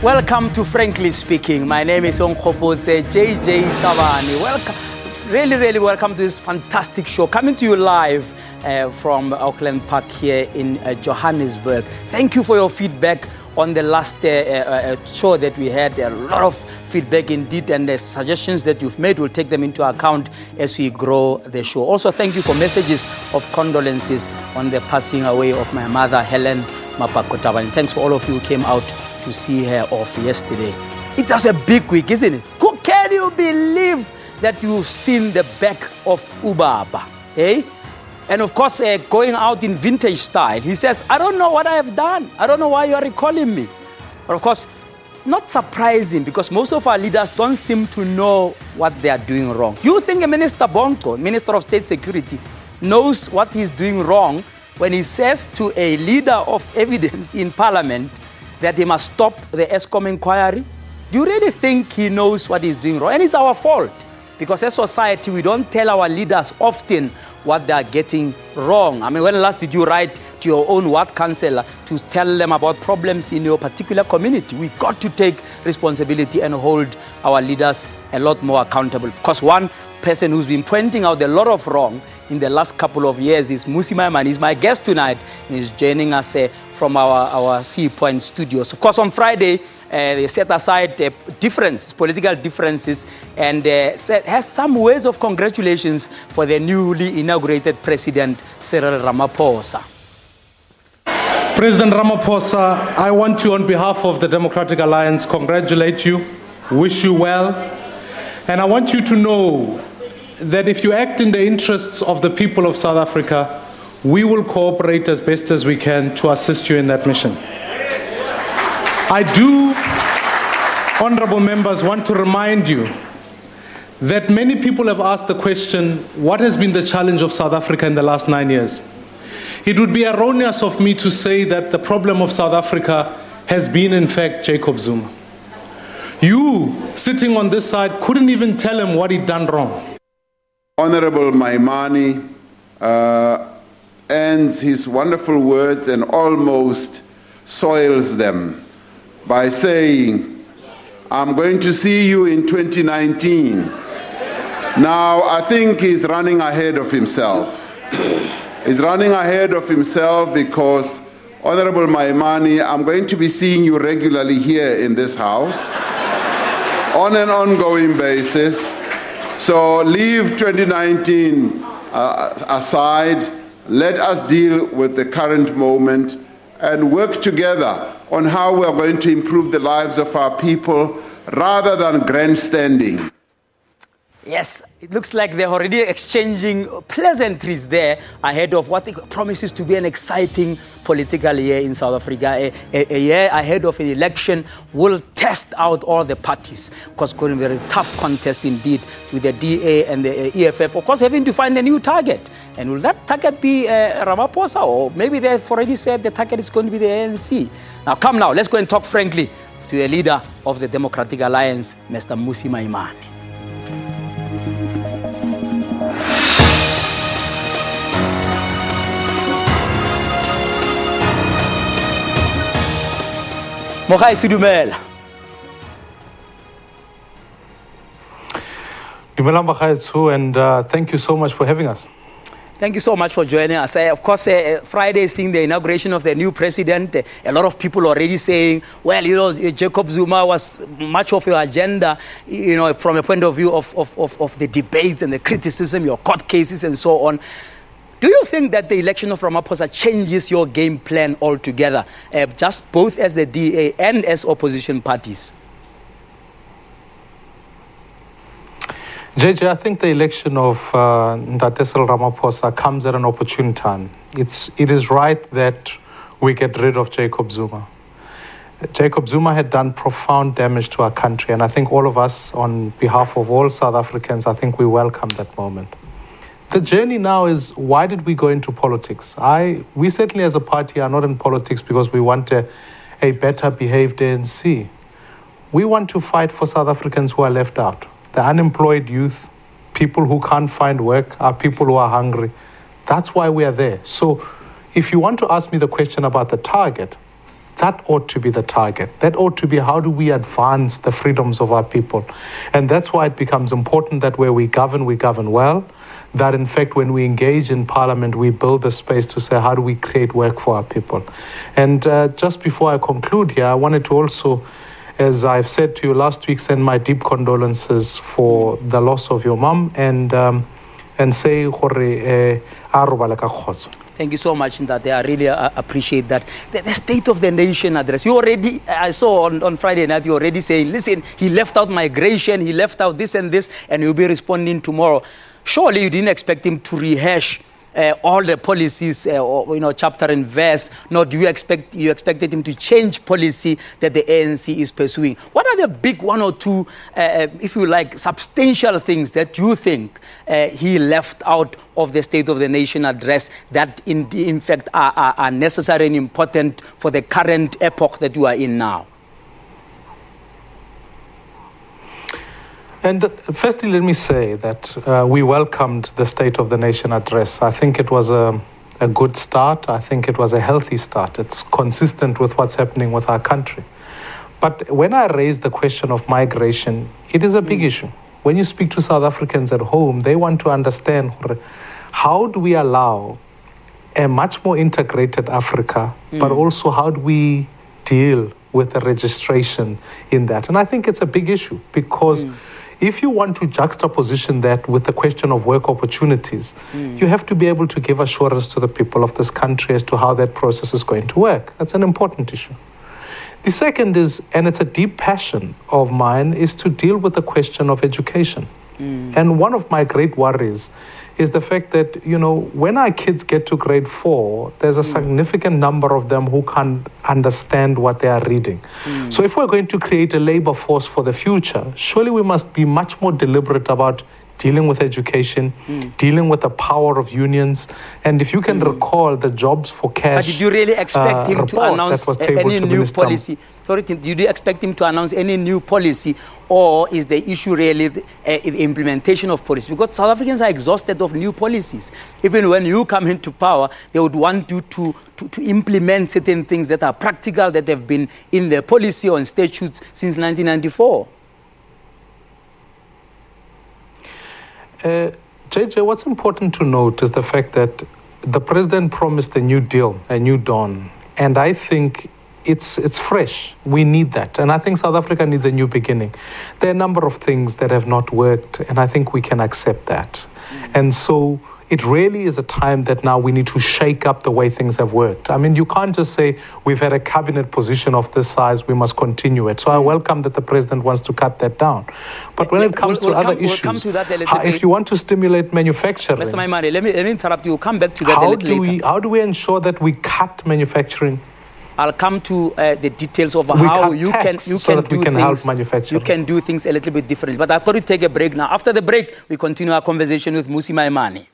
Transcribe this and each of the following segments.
Welcome to Frankly Speaking. My name is Onkgopotse JJ Tabane. Welcome, really welcome to this fantastic show, coming to you live from Auckland Park here in Johannesburg. Thank you for your feedback on the last show that we had. A lot of feedback indeed, and the suggestions that you've made, we'll take them into account as we grow the show. Also, thank you for messages of condolences on the passing away of my mother, Helen Tabane. Thanks for all of you who came out to see her off yesterday. It was a big week, isn't it? Can you believe that you've seen the back of Ubaba? Eh? And of course, going out in vintage style. He says, I don't know what I have done. I don't know why you are recalling me. But of course, not surprising, because most of our leaders don't seem to know what they are doing wrong. You think a Minister Bonko, Minister of State Security, knows what he's doing wrong when he says to a leader of evidence in Parliament that he must stop the ESCOM inquiry? Do you really think he knows what he's doing wrong? And it's our fault, because as society, we don't tell our leaders often what they are getting wrong. I mean, when last did you write to your own ward councillor to tell them about problems in your particular community? We got to take responsibility and hold our leaders a lot more accountable. Because one person who's been pointing out a lot of wrong in the last couple of years is Mmusi Maimane. He's my guest tonight. He's joining us from our Sea Point studios. Of course, on Friday, they set aside political differences, and has some words of congratulations for the newly inaugurated President Cyril Ramaphosa. President Ramaphosa, I want to, on behalf of the Democratic Alliance, congratulate you, wish you well, and I want you to know that if you act in the interests of the people of South Africa, we will cooperate as best as we can to assist you in that mission. I do, honorable members, want to remind you that many people have asked the question, what has been the challenge of South Africa in the last 9 years? It would be erroneous of me to say that the problem of South Africa has been, in fact, Jacob Zuma. You, sitting on this side, couldn't even tell him what he'd done wrong. Honorable Maimane ends his wonderful words and almost soils them by saying, I'm going to see you in 2019. Now, I think he's running ahead of himself. He's running ahead of himself because, Honorable Maimane, I'm going to be seeing you regularly here in this house on an ongoing basis. So leave 2019 aside. Let us deal with the current moment and work together on how we are going to improve the lives of our people rather than grandstanding. Yes, it looks like they're already exchanging pleasantries there ahead of what promises to be an exciting political year in South Africa. A year ahead of an election will test out all the parties. Of course, going to be a very tough contest indeed with the DA and the EFF. Of course, having to find a new target. And will that target be Ramaphosa? Or maybe they've already said the target is going to be the ANC. Now, come now, let's go and talk frankly to the leader of the Democratic Alliance, Mr. Mmusi Maimane. Mogai Sidumela. And thank you so much for having us. Thank you so much for joining us. Of course, Friday seeing the inauguration of the new president, a lot of people already saying, well, you know, Jacob Zuma was much of your agenda, you know, from a point of view of the debates and the criticism, your court cases and so on. Do you think that the election of Ramaphosa changes your game plan altogether, just both as the DA and as opposition parties? JJ, I think the election of Cyril Ramaphosa comes at an opportune time. It is right that we get rid of Jacob Zuma. Jacob Zuma had done profound damage to our country, and I think all of us, on behalf of all South Africans, I think we welcome that moment. The journey now is, why did we go into politics? We certainly as a party are not in politics because we want a better behaved ANC. We want to fight for South Africans who are left out. The unemployed youth, people who can't find work, are people who are hungry. That's why we are there. So if you want to ask me the question about the target that ought to be the target. That ought to be how do we advance the freedoms of our people. And that's why it becomes important that where we govern well, that in fact when we engage in parliament, we build a space to say how do we create work for our people. And just before I conclude here, I wanted to also, as I've said to you last week, send my deep condolences for the loss of your mom and say Thank you so much, Ndate. I really appreciate that. The State of the Nation address. You already, I saw on Friday night, you already saying, listen, he left out migration, he left out this and this, and you'll be responding tomorrow. Surely you didn't expect him to rehash all the policies, or chapter and verse. Nor do you expected him to change policy that the ANC is pursuing. What are the big one or two, if you like, substantial things that you think he left out of the State of the Nation address that in fact are necessary and important for the current epoch that you are in now? And firstly, let me say that we welcomed the State of the Nation address. I think it was a good start. I think it was a healthy start. It's consistent with what's happening with our country. But when I raise the question of migration, it is a big issue. When you speak to South Africans at home, they want to understand how do we allow a much more integrated Africa, but also how do we deal with the registration in that? And I think it's a big issue because if you want to juxtaposition that with the question of work opportunities, you have to be able to give assurance to the people of this country as to how that process is going to work. That's an important issue. The second is, and it's a deep passion of mine, is to deal with the question of education. And one of my great worries is the fact that, when our kids get to grade 4, there's a significant number of them who can't understand what they are reading. So if we're going to create a labor force for the future, surely we must be much more deliberate about dealing with education, dealing with the power of unions. And if you can recall the jobs for cash. But did you really expect him to announce any new policy? Sorry, did you expect him to announce any new policy, or is the issue really the implementation of policy? Because South Africans are exhausted of new policies. Even when you come into power, they would want you to implement certain things that are practical, that have been in the policy or in statutes since 1994. JJ, what's important to note is the fact that the president promised a new deal, a new dawn. And I think it's fresh. We need that. And I think South Africa needs a new beginning. There are a number of things that have not worked, and I think we can accept that. And so it really is a time that now we need to shake up the way things have worked. I mean, you can't just say we've had a cabinet position of this size, we must continue it. So I welcome that the president wants to cut that down. But when it comes to other issues, if you want to stimulate manufacturing... Mr. Maimane, let me interrupt you. We'll come back to that a little later. How do we ensure that we cut manufacturing? I'll come to the details of how you can do things a little bit differently. But I've got to take a break now. After the break, we continue our conversation with Mmusi Maimane.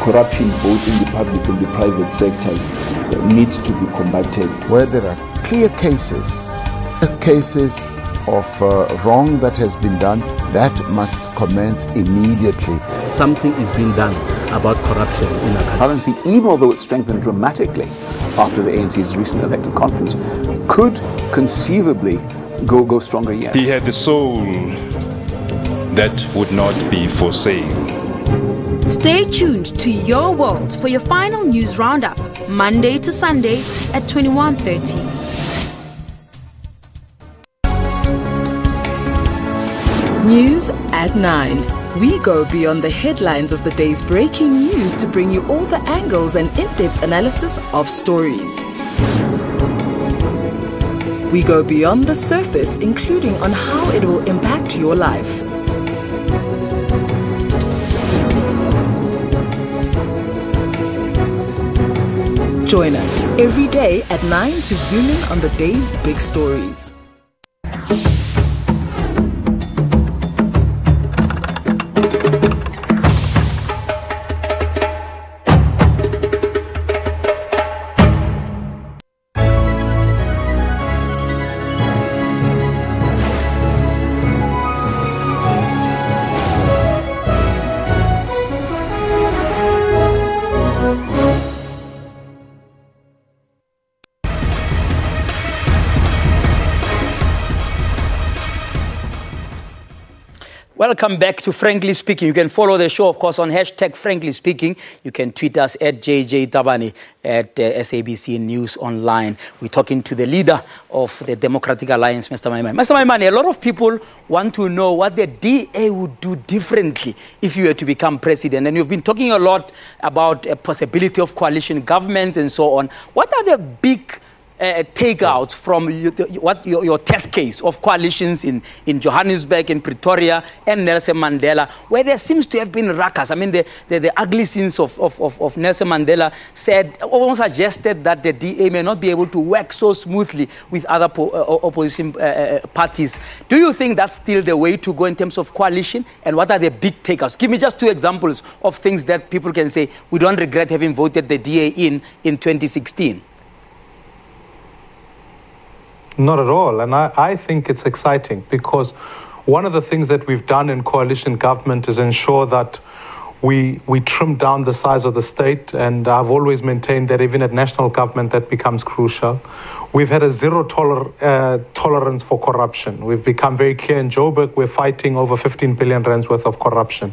Corruption both in the public and the private sectors needs to be combated. Where there are clear cases of wrong that has been done, that must commence immediately. Something is being done about corruption in our country. Currency, even although it strengthened dramatically after the ANC's recent elective conference, could conceivably go stronger yet. He had the soul that would not be for sale. Stay tuned to Your World for your final news roundup, Monday to Sunday at 21:30. News at 9. We go beyond the headlines of the day's breaking news to bring you all the angles and in-depth analysis of stories. We go beyond the surface, including on how it will impact your life. Join us every day at 9 to zoom in on the day's big stories. Welcome back to Frankly Speaking. You can follow the show, of course, on hashtag Frankly Speaking. You can tweet us at JJ Tabane at SABC News Online. We're talking to the leader of the Democratic Alliance, Mr. Maimane. Mr. Maimane, a lot of people want to know what the DA would do differently if you were to become president. And you've been talking a lot about a possibility of coalition governments and so on. What are the big takeouts from your test case of coalitions in Johannesburg, in Pretoria, and Nelson Mandela, where there seems to have been ruckus? I mean, the ugly scenes of Nelson Mandela almost suggested that the DA may not be able to work so smoothly with other opposition parties. Do you think that's still the way to go in terms of coalition? And what are the big takeouts? Give me just 2 examples of things that people can say, we don't regret having voted the DA in 2016. Not at all. And I think it's exciting because one of the things that we've done in coalition government is ensure that we trim down the size of the state. And I've always maintained that even at national government, that becomes crucial. We've had a zero tolerance for corruption. We've become very clear in Joburg, we're fighting over 15 billion rands worth of corruption.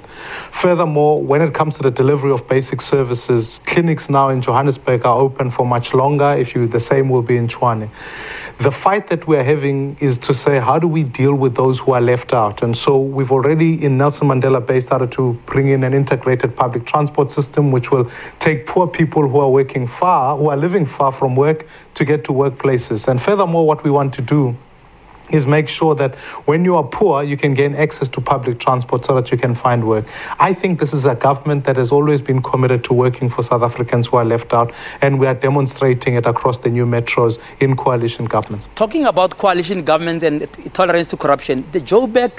Furthermore, when it comes to the delivery of basic services, clinics now in Johannesburg are open for much longer. The same will be in Tshwane. The fight that we're having is to say, how do we deal with those who are left out? And so we've already, in Nelson Mandela Bay, started to bring in an integrated public transport system, which will take poor people who are living far from work to get to workplaces. And furthermore, what we want to do is make sure that when you are poor, you can gain access to public transport so that you can find work. I think this is a government that has always been committed to working for South Africans who are left out, and we are demonstrating it across the new metros in coalition governments. Talking about coalition governments and tolerance to corruption, the Joburg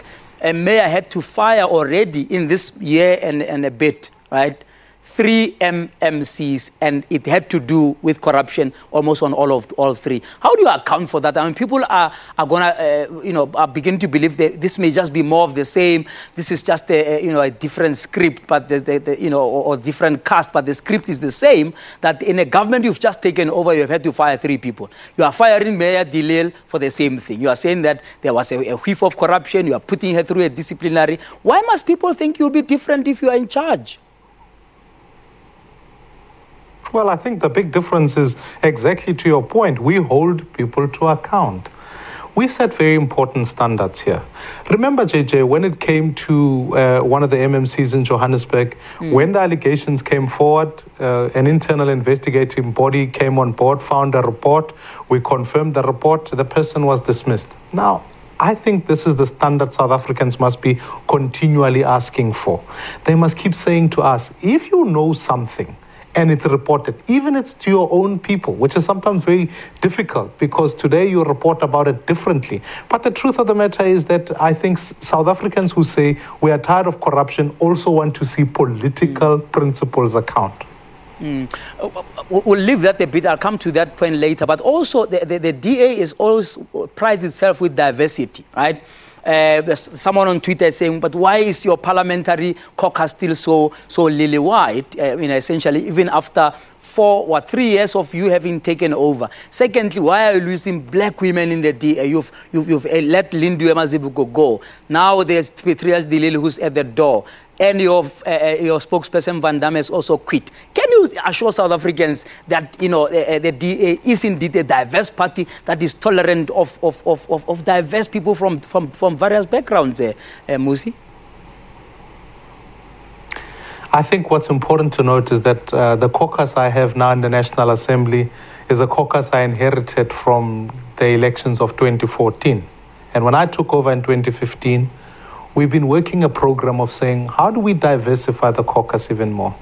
mayor had to fire already in this year and a bit, right? 3 MMCs, and it had to do with corruption almost on all 3. How do you account for that? I mean, people are are beginning to believe that this may just be more of the same. This is just a different script, but or different cast, but the script is the same. That in a government you've just taken over, you have had to fire 3 people. You are firing Mayor Dilil for the same thing. You are saying that there was a whiff of corruption. You are putting her through a disciplinary. Why must people think you'll be different if you are in charge? Well, I think the big difference is exactly to your point. We hold people to account. We set very important standards here. Remember, JJ, when it came to one of the MMCs in Johannesburg, when the allegations came forward, an internal investigating body came on board, found a report, we confirmed the report, the person was dismissed. Now, I think this is the standard South Africans must be continually asking for. They must keep saying to us, if you know something, and it's reported, even it's to your own people, which is sometimes very difficult because today you report about it differently. But the truth of the matter is that I think South Africans who say we are tired of corruption also want to see political principles account. We'll leave that a bit. I'll come to that point later. But also the DA is always prides itself with diversity, right? Someone on Twitter is saying, but why is your parliamentary caucus still so lily-white? Essentially, even after 3 years of you having taken over. Secondly, why are you losing black women in the DA? You've let Lindiwe Mazibuko go. Now there's Patrice Dilil who's at the door. And your spokesperson Van Damme has also quit. Can you assure South Africans that the DA is indeed a diverse party that is tolerant of diverse people from various backgrounds, Mmusi? I think what's important to note is that the caucus I have now in the National Assembly is a caucus I inherited from the elections of 2014. And when I took over in 2015, we've been working a program of saying, how do we diversify the caucus even more?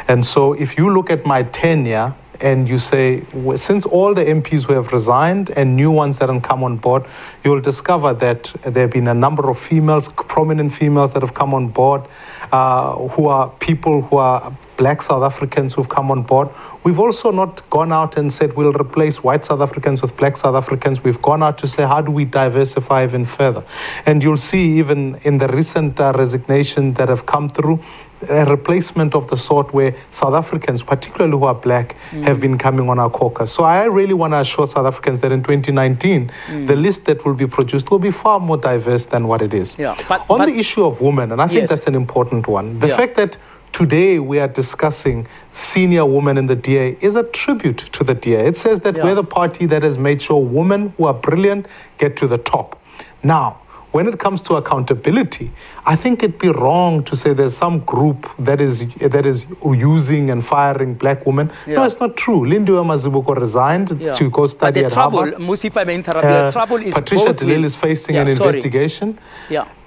And so if you look at my tenure and you say, since all the MPs who have resigned and new ones that have come on board, you'll discover that there have been a number of females, prominent females that have come on board, who are people who are black South Africans who've come on board. We've also not gone out and said we'll replace white South Africans with black South Africans. We've gone out to say, how do we diversify even further? And you'll see even in the recent resignation that have come through, a replacement of the sort where South Africans, particularly who are black, have been coming on our caucus. So I really want to assure South Africans that in 2019, the list that will be produced will be far more diverse than what it is. Yeah, on the issue of women, and I think that's an important one, the fact that today we are discussing senior women in the DA is a tribute to the DA. It says that we're the party that has made sure women who are brilliant get to the top. Now, when it comes to accountability, I think it'd be wrong to say there's some group that is using and firing black women. No, it's not true. Lindiwe Mazibuko resigned to go study at Harvard. Musi, if I may interrupt you, the trouble is Patricia de Lille is facing an investigation.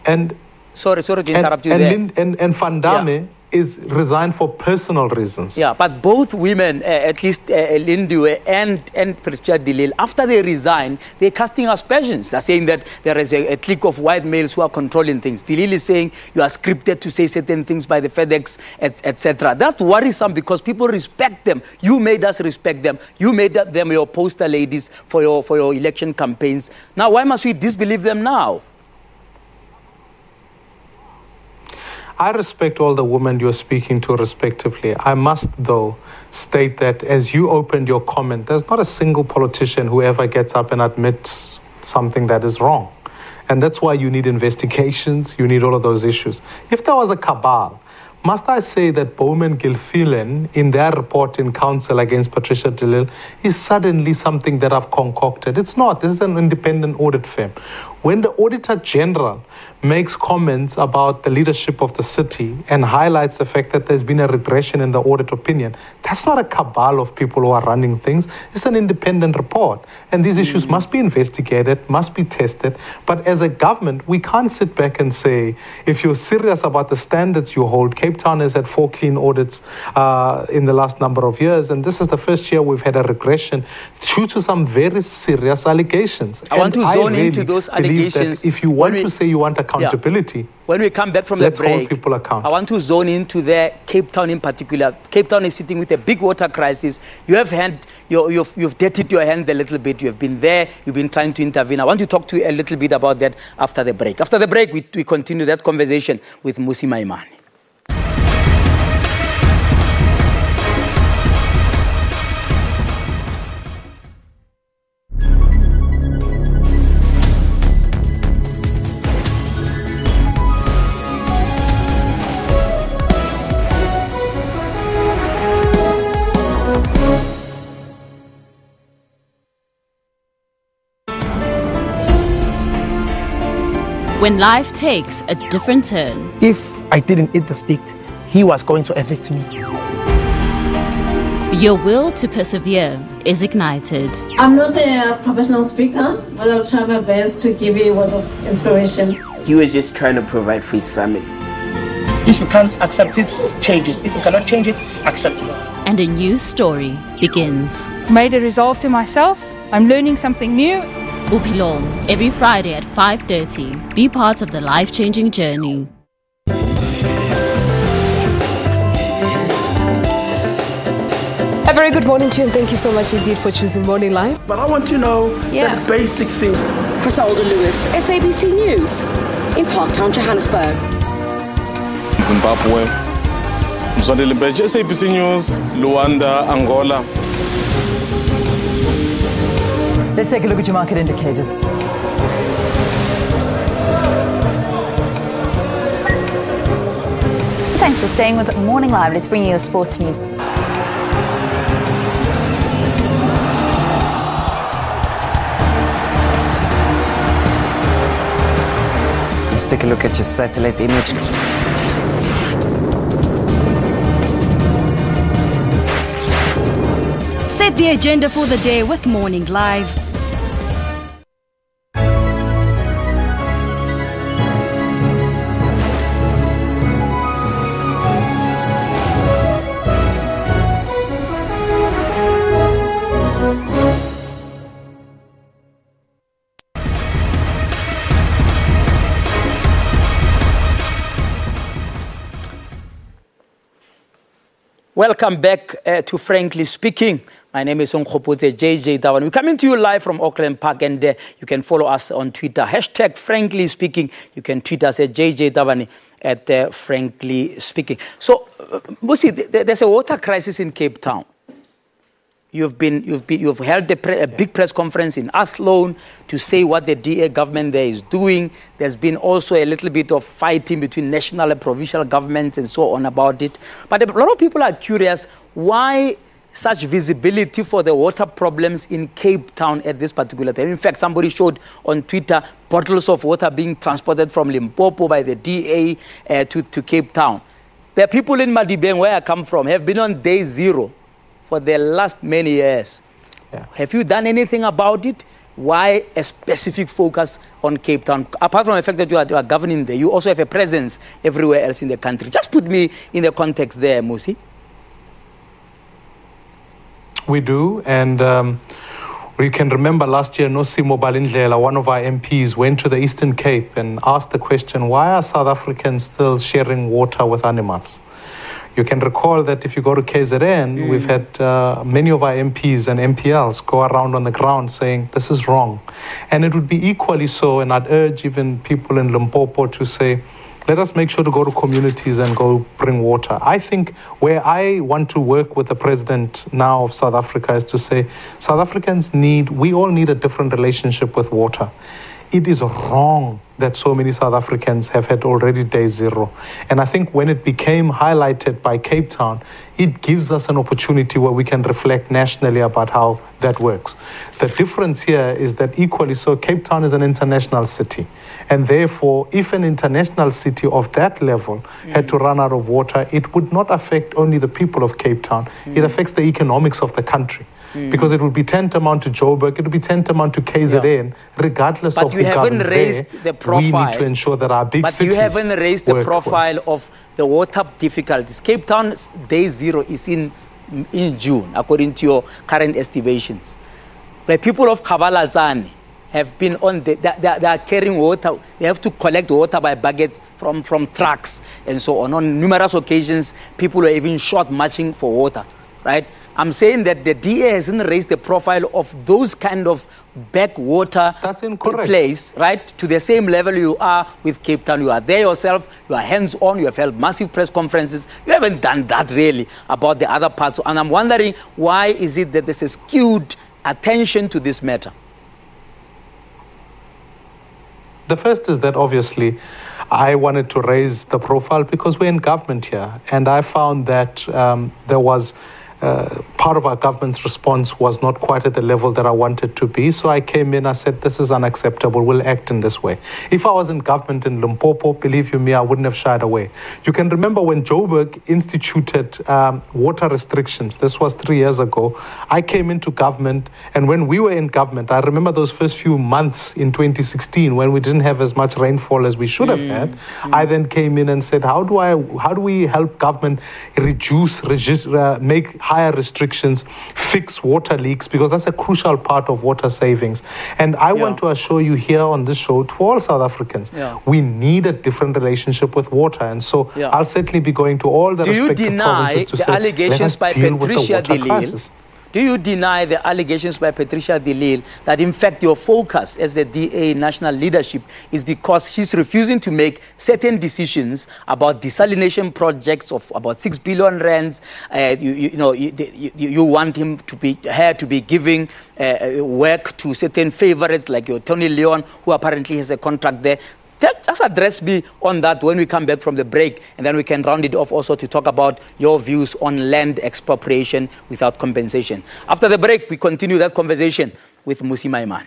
And sorry to interrupt you there. And Van Damme is resigned for personal reasons. Yeah, but both women, at least Lindiwe and Patricia de Lille, after they resign, they're casting aspersions. They're saying that there is a clique of white males who are controlling things. De Lille is saying you are scripted to say certain things by the FedEx, etc. That worries some because people respect them. You made us respect them. You made them your poster ladies for your election campaigns. Now, why must we disbelieve them now? I respect all the women you're speaking to respectively. I must, though, state that as you opened your comment, there's not a single politician who ever gets up and admits something that is wrong. And that's why you need investigations, you need all of those issues. If there was a cabal, must I say that Bowman Gilfillan, in their report in council against Patricia de Lille, is suddenly something that I've concocted? It's not. This is an independent audit firm. When the Auditor General makes comments about the leadership of the city and highlights the fact that there's been a regression in the audit opinion, that's not a cabal of people who are running things. It's an independent report. And these issues must be investigated, must be tested. But as a government, we can't sit back and say, if you're serious about the standards you hold, Cape Town has had 4 clean audits in the last number of years, and this is the first year we've had a regression due to some very serious allegations. I want to zone into those allegations. If you want to say you want accountability, when we come back from the break, let's hold people accountable. I want to zone into Cape Town in particular. Cape Town is sitting with a big water crisis. You have you've dirtied your hand a little bit. You have been there. You've been trying to intervene. I want to talk to you a little bit about that after the break. After the break, we continue that conversation with Mmusi Maimane. When life takes a different turn. If I didn't eat the speak, he was going to evict me. Your will to persevere is ignited. I'm not a professional speaker, but I'll try my best to give you a word of inspiration. He was just trying to provide for his family. If you can't accept it, change it. If you cannot change it, accept it. And a new story begins. Made a resolve to myself. I'm learning something new. Bupilong, every Friday at 5:30. Be part of the life-changing journey. A very good morning to you, and thank you so much indeed for choosing Morning Live. But I want to know that basic thing. Griselda Lewis, SABC News, in Parktown, Johannesburg. Zimbabwe, Mzondeli Mbeje, SABC News, Luanda, Angola. Let's take a look at your market indicators. Thanks for staying with Morning Live. Let's bring you your sports news. Let's take a look at your satellite image. Set the agenda for the day with Morning Live. Welcome back to Frankly Speaking. My name is Onkgopotse JJ Tabane. We're coming to you live from Auckland Park, and you can follow us on Twitter. #FranklySpeaking. You can tweet us at JJ Tabane. frankly speaking. So, Mmusi, there's a water crisis in Cape Town. You've held a big press conference in Athlone to say what the DA government there is doing. There's been also a little bit of fighting between national and provincial governments and so on about it. But a lot of people are curious why such visibility for the water problems in Cape Town at this particular time. In fact, somebody showed on Twitter bottles of water being transported from Limpopo by the DA to Cape Town. The people in Madibeng, where I come from, have been on day zero for the last many years. Yeah. Have you done anything about it? Why a specific focus on Cape Town? Apart from the fact that you are governing there, you also have a presence everywhere else in the country. Just put me in the context there, Mmusi. We do, and we can remember last year, Nosimo Balindlela, one of our MPs, went to the Eastern Cape and asked the question, why are South Africans still sharing water with animals? You can recall that if you go to KZN, we've had many of our MPs and MPLs go around on the ground saying, this is wrong. And it would be equally so, and I'd urge even people in Limpopo to say, let us make sure to go to communities and go bring water. I think where I want to work with the president now of South Africa is to say, South Africans we all need a different relationship with water. It is wrong that so many South Africans have had already day zero. And I think when it became highlighted by Cape Town, it gives us an opportunity where we can reflect nationally about how that works. The difference here is that equally so, Cape Town is an international city. And therefore, if an international city of that level had to run out of water, it would not affect only the people of Cape Town. It affects the economics of the country. Because it would be tantamount to Joburg, it would be tantamount to KZN, regardless of who governs there. We need to ensure that our big cities But you haven't raised the profile of the water difficulties. Cape Town's day zero is in June, according to your current estimations. The people of Kavalatsane have been on they are carrying water. They have to collect water by buckets from trucks and so on. On numerous occasions, people are even short marching for water, right? I'm saying that the DA hasn't raised the profile of those kind of backwater place, right, to the same level you are with Cape Town. You are there yourself, you are hands-on, you have held massive press conferences. You haven't done that really about the other parts. And I'm wondering, why is it that there's a skewed attention to this matter? The first is that obviously I wanted to raise the profile because we're in government here. And I found that there was part of our government's response was not quite at the level that I wanted to be. So I came in, I said, this is unacceptable. We'll act in this way. If I was in government in Limpopo, believe you me, I wouldn't have shied away. You can remember when Joburg instituted water restrictions. This was 3 years ago. I came into government, and when we were in government, I remember those first few months in 2016 when we didn't have as much rainfall as we should have had. I then came in and said, how do we help government make higher restrictions, fix water leaks, because that's a crucial part of water savings. And I want to assure you here on this show, to all South Africans, we need a different relationship with water. And so I'll certainly be going to all the respective provinces to say, allegations by Patricia de Lille? Do you deny the allegations by Patricia de Lille that in fact your focus as the DA national leadership is because she's refusing to make certain decisions about desalination projects of about 6 billion rands? You want her to be giving work to certain favorites like your Tony Leon, who apparently has a contract there. Just address me on that when we come back from the break, and then we can round it off also to talk about your views on land expropriation without compensation. After the break, we continue that conversation with Mmusi Maimane.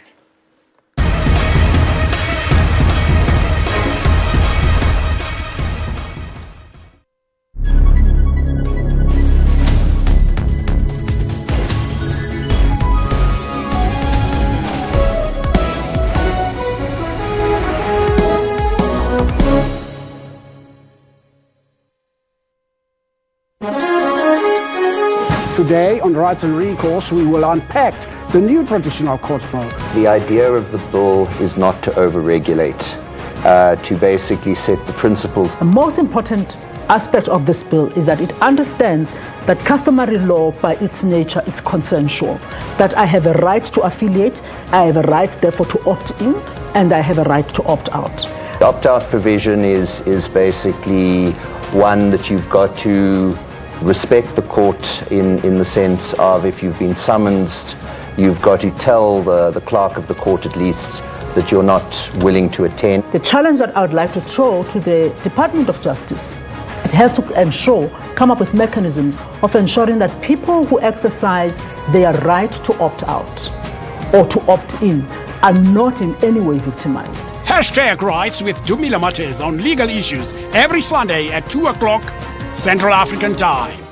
Today on Rights and Recourse, we will unpack the new traditional court bill. The idea of the bill is not to overregulate, to basically set the principles. The most important aspect of this bill is that it understands that customary law by its nature is consensual, that I have a right to affiliate, I have a right therefore to opt in, and I have a right to opt out. The opt-out provision is basically one that you've got to respect the court in the sense of if you've been summoned, you've got to tell the clerk of the court at least that you're not willing to attend. The challenge that I would like to throw to the Department of Justice, it has to come up with mechanisms of ensuring that people who exercise their right to opt out or to opt in are not in any way victimized. Hashtag Rights with Dumila Mates on legal issues every Sunday at 2 o'clock Central African Time.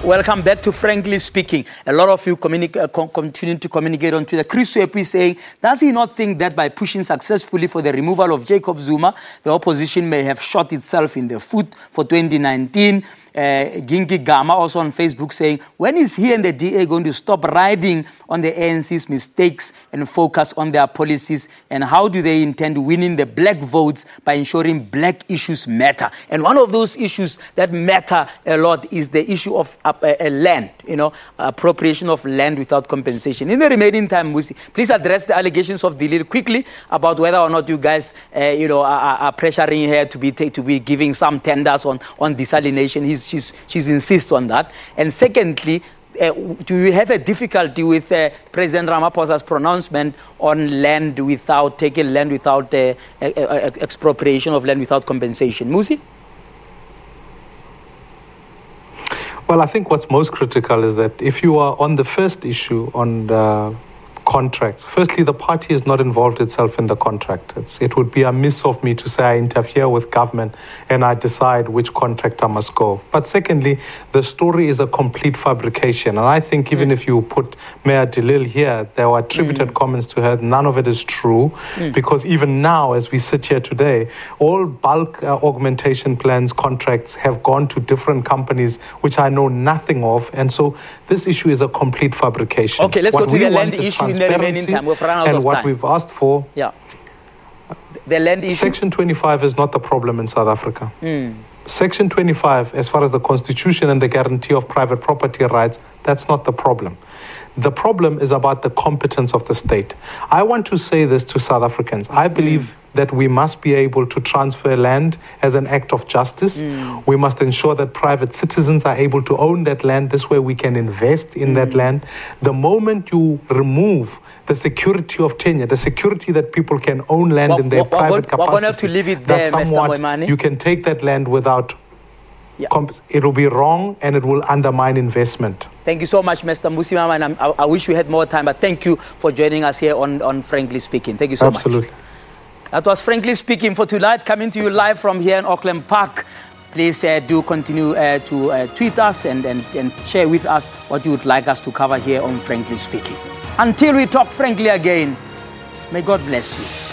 Welcome back to Frankly Speaking. A lot of you continue to communicate on Twitter. Chris Wepi saying, does he not think that by pushing successfully for the removal of Jacob Zuma, the opposition may have shot itself in the foot for 2019? Gingi Gama also on Facebook saying, when is he and the DA going to stop riding on the ANC's mistakes and focus on their policies? And how do they intend winning the black votes by ensuring black issues matter? And one of those issues that matter a lot is the issue of land, appropriation of land without compensation. In the remaining time, Mmusi, please address the allegations of Dilil quickly about whether or not you guys, are pressuring her to be giving some tenders on desalination. She's insists on that. And secondly, do you have a difficulty with President Ramaphosa's pronouncement on land without taking land without expropriation of land without compensation? Mmusi? Well, I think what's most critical is that if you are on the first issue on the contracts, firstly, the party is not involved itself in the contract. It would be amiss of me to say I interfere with government and I decide which contractor must go. But secondly, the story is a complete fabrication. And I think even if you put Mayor Dilil here, there were attributed comments to her. None of it is true because even now, as we sit here today, all bulk augmentation plans, contracts have gone to different companies, which I know nothing of. And so this issue is a complete fabrication. Okay, let's go to the land issue in the remaining time. We've run out of time. And what we've asked for, the land issue. Section 25 is not the problem in South Africa. Section 25, as far as the Constitution and the guarantee of private property rights, that's not the problem. The problem is about the competence of the state. I want to say this to South Africans. I believe that we must be able to transfer land as an act of justice. We must ensure that private citizens are able to own that land. This way we can invest in that land. The moment you remove the security of tenure, the security that people can own land in their private capacity, we're going to have to leave it there, Mr. Maimane. You can take that land without... It will be wrong and it will undermine investment. Thank you so much, Mr. Mmusi Maimane. I wish we had more time, but thank you for joining us here on Frankly Speaking. Thank you so much. Absolutely. That was Frankly Speaking for tonight, coming to you live from here in Auckland Park. Please do continue to tweet us and share with us what you would like us to cover here on Frankly Speaking. Until we talk frankly again, may God bless you.